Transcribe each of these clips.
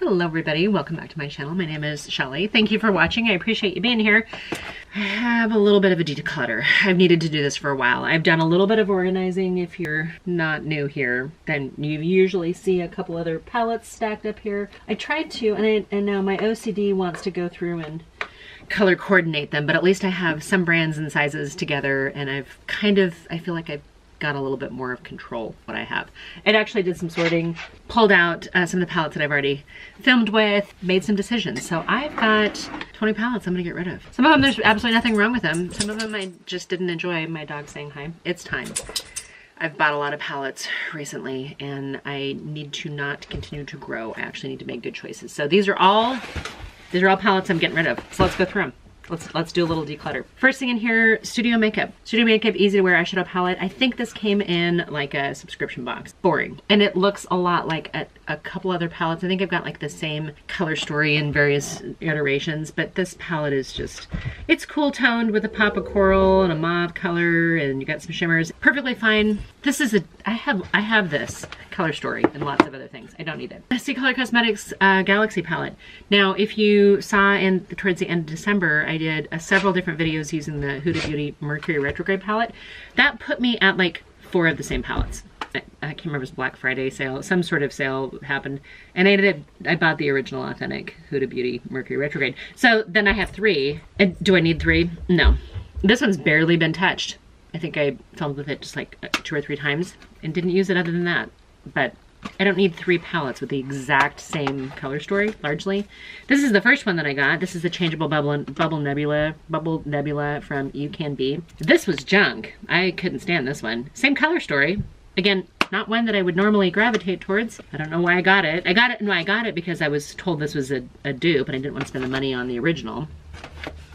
Hello everybody, welcome back to my channel. My name is Shelly. Thank you for watching. I appreciate you being here. I have a little bit of a declutter. I've needed to do this for a while. I've done a little bit of organizing. If you're not new here, then you usually see a couple other palettes stacked up here. I tried to, and now my OCD wants to go through and color coordinate them, but at least I have some brands and sizes together, and I feel like I've got a little bit more of control what I have. It actually did some sorting, pulled out some of the palettes that I've already filmed with, made some decisions. So I've got 20 palettes I'm gonna get rid of. Some of them there's absolutely nothing wrong with them. Some of them I just didn't enjoy. My dog saying hi. It's time. I've bought a lot of palettes recently and I need to not continue to grow. I actually need to make good choices. So these are all palettes I'm getting rid of. So let's go through them. Let's do a little declutter. First thing in here, Studio Makeup. Studio Makeup Easy to Wear Eyeshadow Palette. I think this came in like a subscription box. Boring. And it looks a lot like a couple other palettes. I think I've got like the same color story in various iterations, but this palette is just, it's cool toned with a pop of coral and a mauve color, and you got some shimmers. Perfectly fine. This is I have this color story and lots of other things. I don't need it. C Color Cosmetics Galaxy palette. Now, if you saw towards the end of December, I did several different videos using the Huda Beauty Mercury Retrograde palette. That put me at like 4 of the same palettes. I can't remember, it was Black Friday sale, some sort of sale happened, and I bought the original authentic Huda Beauty Mercury Retrograde. So then I have 3. And do I need 3? No. This one's barely been touched. I think I filmed with it just like 2 or 3 times and didn't use it other than that. But I don't need 3 palettes with the exact same color story, largely. This is the first one that I got. This is the Changeable Bubble Nebula from You Can Be. This was junk. I couldn't stand this one. Same color story. Again, not one that I would normally gravitate towards. I don't know why I got it. I got it because I was told this was a dupe and I didn't want to spend the money on the original.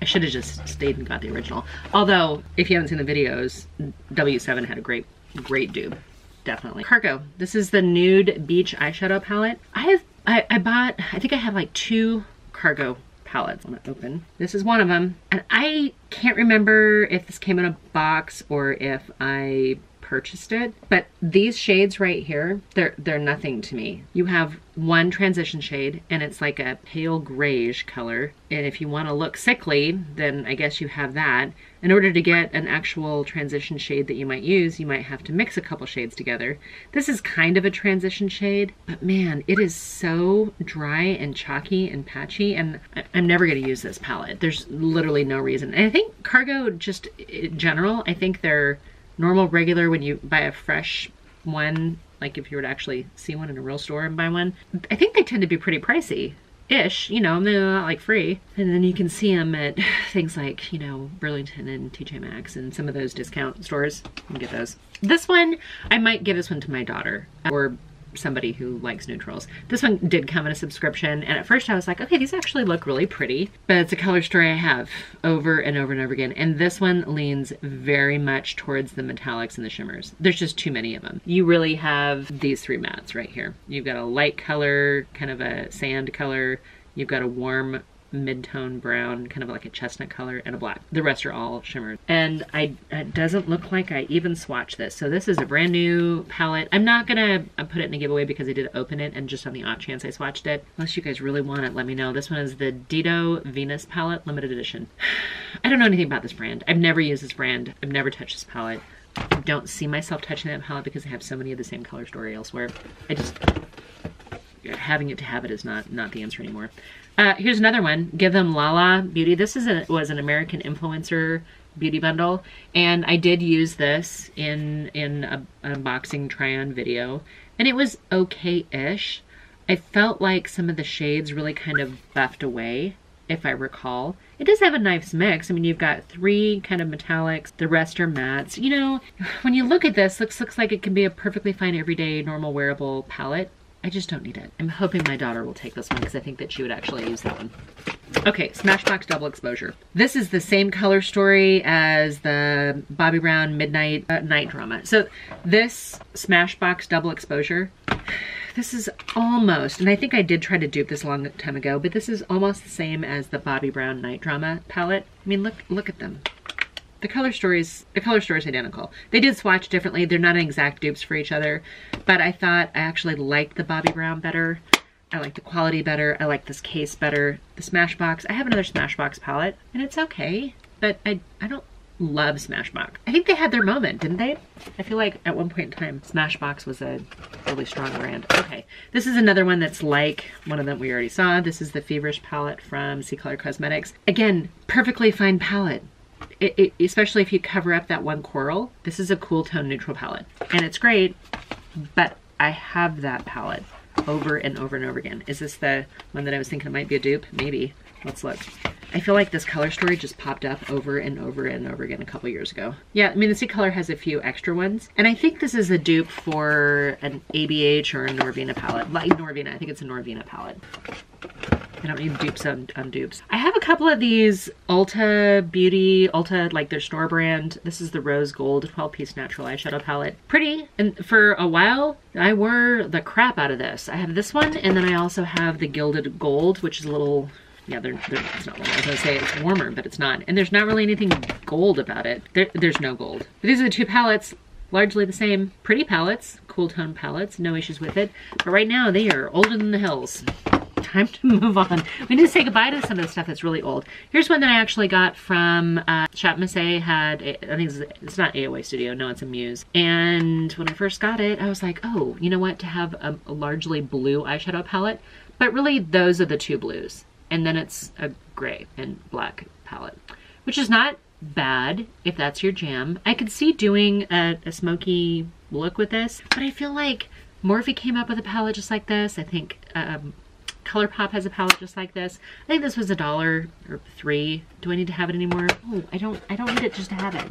I should have just stayed and got the original. Although, if you haven't seen the videos, W7 had a great dupe. Definitely. Cargo. This is the Nude Beach Eyeshadow Palette. I think I have like 2 Cargo palettes. I'm gonna open. This is one of them. And I can't remember if this came in a box or if I purchased it, but these shades right here, they're nothing to me. You have one transition shade and it's like a pale grayish color, and if you want to look sickly, then I guess you have that. In order to get an actual transition shade that you might use, you might have to mix a couple shades together. This is kind of a transition shade, but man, it is so dry and chalky and patchy, and I'm never going to use this palette. There's literally no reason. And I think Cargo, just in general, I think they're normal, regular, when you buy a fresh one, like if you were to actually see one in a real store and buy one, I think they tend to be pretty pricey-ish, you know, they're not like free. And then you can see them at things like, you know, Burlington and TJ Maxx and some of those discount stores. You can get those. This one, I might give this one to my daughter or somebody who likes neutrals. This one did come in a subscription, and at first I was like, okay, these actually look really pretty, but it's a color story I have over and over and over again, and this one leans very much towards the metallics and the shimmers. There's just too many of them. You really have these 3 mattes right here. You've got a light color, kind of a sand color, you've got a warm mid-tone brown, kind of like a chestnut color, and a black. The rest are all shimmers. And it doesn't look like I even swatched this. So this is a brand new palette. I'm not gonna put it in a giveaway because I did open it, and just on the off chance I swatched it. Unless you guys really want it, let me know. This one is the Dido Venus palette, limited edition. I don't know anything about this brand. I've never used this brand. I've never touched this palette. I don't see myself touching that palette because I have so many of the same color story elsewhere. Having it to have it is not the answer anymore. Here's another one. Give Them Lala Beauty. This was an American influencer beauty bundle, and I did use this in an unboxing try-on video, and it was okay-ish. I felt like some of the shades really kind of buffed away, if I recall. It does have a nice mix. I mean, you've got 3 kind of metallics, the rest are mattes. You know, when you look at this, looks like it can be a perfectly fine, everyday, normal, wearable palette. I just don't need it. I'm hoping my daughter will take this one because I think that she would actually use that one. Okay, Smashbox Double Exposure. This is the same color story as the Bobbi Brown Midnight Night Drama. So this Smashbox Double Exposure, this is almost, and I think I did try to dupe this a long time ago, but this is almost the same as the Bobbi Brown Night Drama palette. I mean, look at them. The color story is identical. They did swatch differently. They're not exact dupes for each other, but I thought I actually liked the Bobbi Brown better. I like the quality better. I like this case better. The Smashbox, I have another Smashbox palette and it's okay, but I don't love Smashbox. I think they had their moment, didn't they? I feel like at one point in time, Smashbox was a really strong brand. Okay, this is another one that's like one of them we already saw. This is the Feverish palette from Sea Color Cosmetics. Again, perfectly fine palette. Especially if you cover up that one coral. This is a cool tone neutral palette and it's great, but I have that palette over and over and over again. Is this the one that I was thinking it might be a dupe? Maybe. Let's look. I feel like this color story just popped up over and over and over again a couple years ago. Yeah, I mean, the Sea Color has a few extra ones. And I think this is a dupe for an ABH or a Norvina palette. Like Norvina, I think it's a Norvina palette. I don't need dupes on dupes. I have a couple of these Ulta Beauty, Ulta, like their store brand. This is the Rose Gold 12-piece natural eyeshadow palette. Pretty, and for a while, I wore the crap out of this. I have this one, and then I also have the Gilded Gold, which is a little, yeah, it's not warm. I was gonna say it's warmer, but it's not. And there's not really anything gold about it. There's no gold. But these are the two palettes, largely the same. Pretty palettes, cool tone palettes, no issues with it. But right now, they are older than the hills. Time to move on. We need to say goodbye to some of the stuff that's really old. Here's one that I actually got from Chat Massey had, I think it's not AOA Studio, no, it's a Muse. And when I first got it, I was like, oh, you know what, to have a largely blue eyeshadow palette, but really those are the two blues. And then it's a gray and black palette, which is not bad if that's your jam. I could see doing a smoky look with this, but I feel like Morphe came up with a palette just like this. I think ColourPop has a palette just like this. I think this was $1 or $3. Do I need to have it anymore? Oh, I don't need it just to have it.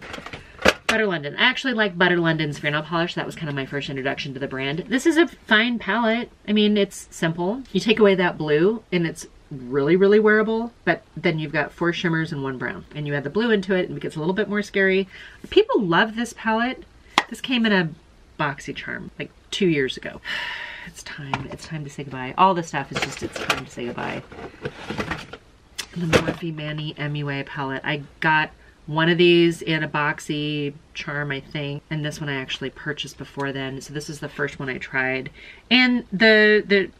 Butter London. I actually like Butter London's fingernail polish. That was kind of my first introduction to the brand. This is a fine palette. I mean, it's simple. You take away that blue and it's really, really wearable, but then you've got 4 shimmers and 1 brown. And you add the blue into it and it gets a little bit more scary. People love this palette. This came in a BoxyCharm like 2 years ago. It's time to say goodbye. All this stuff is just, it's time to say goodbye. The Morphe Manny MUA palette. I got one of these in a BoxyCharm, I think, and this one I actually purchased before then. So this is the first one I tried. And the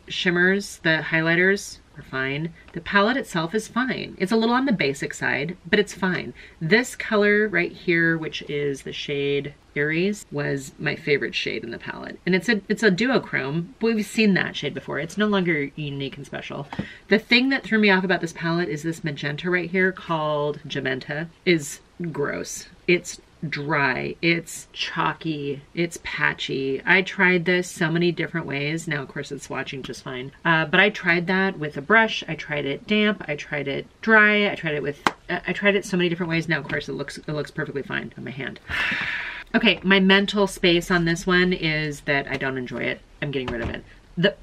shimmers, the highlighters are fine. The palette itself is fine. It's a little on the basic side, but it's fine. This color right here, which is the shade Aries, was my favorite shade in the palette. And it's a duochrome, but we've seen that shade before. It's no longer unique and special. The thing that threw me off about this palette is this magenta right here called Gementa is gross. It's dry, it's chalky, it's patchy. I tried this so many different ways. Now, of course, it's swatching just fine. But I tried that with a brush. I tried it damp. I tried it dry. I tried it so many different ways. Now, of course, it looks perfectly fine on my hand. Okay, my mental space on this one is that I don't enjoy it. I'm getting rid of it.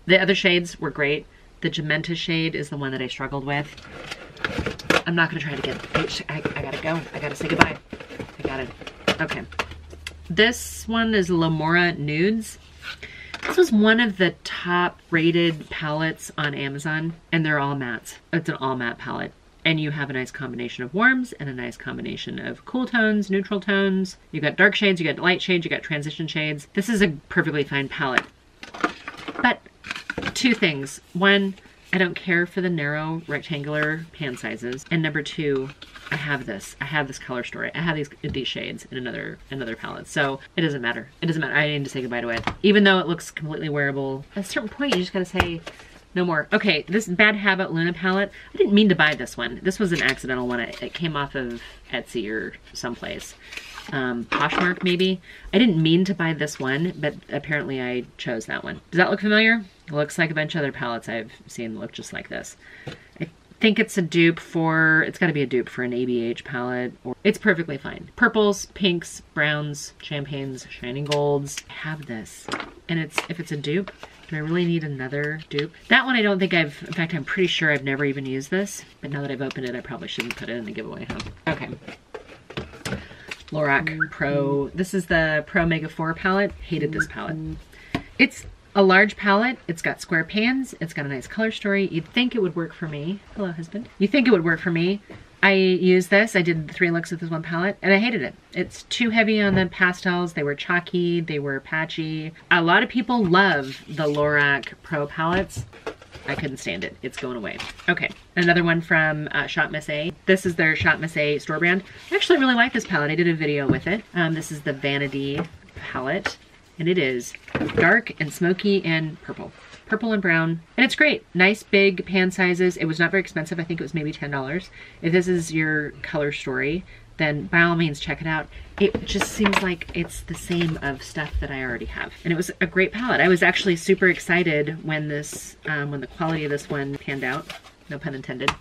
The other shades were great. The Gementa shade is the one that I struggled with. I'm not gonna try it again. I gotta go. I gotta say goodbye. I got it. Okay. This one is Lamora Nudes. This was one of the top rated palettes on Amazon, and they're all mattes. It's an all matte palette. And you have a nice combination of warms and a nice combination of cool tones, neutral tones. You got dark shades, you got light shades, you got transition shades. This is a perfectly fine palette. But 2 things. 1, I don't care for the narrow rectangular pan sizes. And number 2, I have this color story. I have these shades in another palette. So it doesn't matter. It doesn't matter. I need to say goodbye to it. Even though it looks completely wearable, at a certain point you just gotta say no more. Okay, this Bad Habit Luna palette. I didn't mean to buy this one. This was an accidental one. It came off of Etsy or someplace. Poshmark maybe. I didn't mean to buy this one, but apparently I chose that one. Does that look familiar? It looks like a bunch of other palettes I've seen look just like this. I think it's a dupe for, it's gotta be a dupe for an ABH palette. Or it's perfectly fine. Purples, pinks, browns, champagnes, shining golds. I have this. And if it's a dupe, do I really need another dupe? That one I don't think in fact I'm pretty sure I've never even used this. But now that I've opened it, I probably shouldn't put it in the giveaway, huh? Okay. Lorac Pro. This is the Pro Mega 4 palette. Hated this palette. It's a large palette. It's got square pans. It's got a nice color story. You'd think it would work for me. Hello, husband. You think it would work for me, I used this. I did 3 looks with this one palette and I hated it. It's too heavy on the pastels. They were chalky, they were patchy. A lot of people love the Lorac Pro palettes. I couldn't stand it. It's going away. Okay, another one from Shop Miss A. This is their Shop Miss A store brand. I actually really like this palette. I did a video with it. This is the Vanity palette, and it is dark and smoky and purple. Purple and brown, and it's great. Nice big pan sizes. It was not very expensive. I think it was maybe $10. If this is your color story, then by all means check it out. It just seems like it's the same of stuff that I already have. And it was a great palette. I was actually super excited when this, when the quality of this one panned out, no pun intended.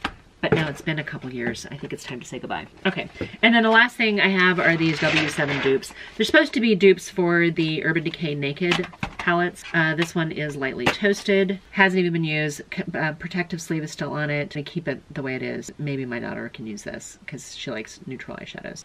But now it's been a couple years. I think it's time to say goodbye. Okay, and then the last thing I have are these W7 dupes. They're supposed to be dupes for the Urban Decay Naked palettes. This one is lightly toasted, hasn't even been used. Protective sleeve is still on it. I keep it the way it is. Maybe my daughter can use this because she likes neutral eyeshadows.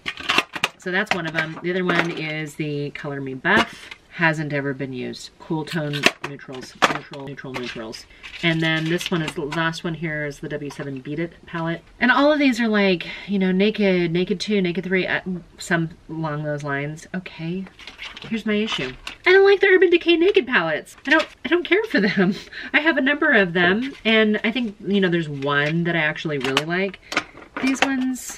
So that's one of them. The other one is the Color Me Buff. Hasn't ever been used. Cool tone neutrals, neutrals. And then this one is the last one here is the W7 Beat It palette. And all of these are like, you know, Naked, Naked 2, Naked 3, some along those lines. Okay, here's my issue. I don't like the Urban Decay Naked palettes. I don't care for them. I have a number of them, and I think, you know, there's one that I actually really like. These ones,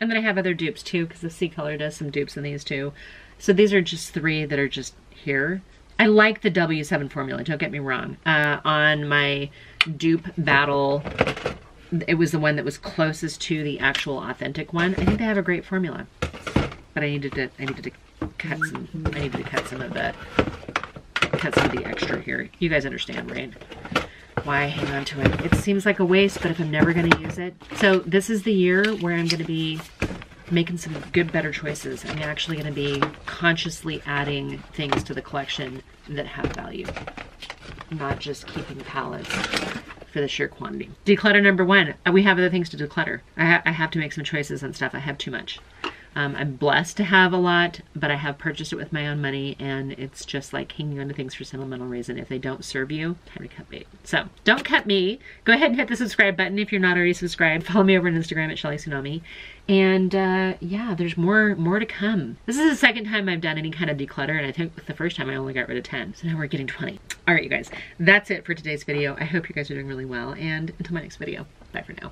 and then I have other dupes too, because the C Color does some dupes in these too. So these are just 3 that are just here. I like the W7 formula, don't get me wrong. On my dupe battle, it was the one that was closest to the actual authentic one. I think they have a great formula. But I needed to cut some of the extra here. You guys understand, right? Why hang on to it? It seems like a waste, but if I'm never gonna use it. So this is the year where I'm gonna be making some good, better choices. I'm actually going to be consciously adding things to the collection that have value, not just keeping palettes for the sheer quantity. Declutter number 1. We have other things to declutter. I have to make some choices on stuff. I have too much. I'm blessed to have a lot, but I have purchased it with my own money, and it's just like hanging on to things for sentimental reason. If they don't serve you, time to cut bait. So don't cut me. Go ahead and hit the subscribe button if you're not already subscribed. Follow me over on Instagram at Shelly Tsunami. And yeah, there's more to come. This is the second time I've done any kind of declutter, and I think the first time I only got rid of 10. So now we're getting 20. All right, you guys, that's it for today's video. I hope you guys are doing really well, and until my next video, bye for now.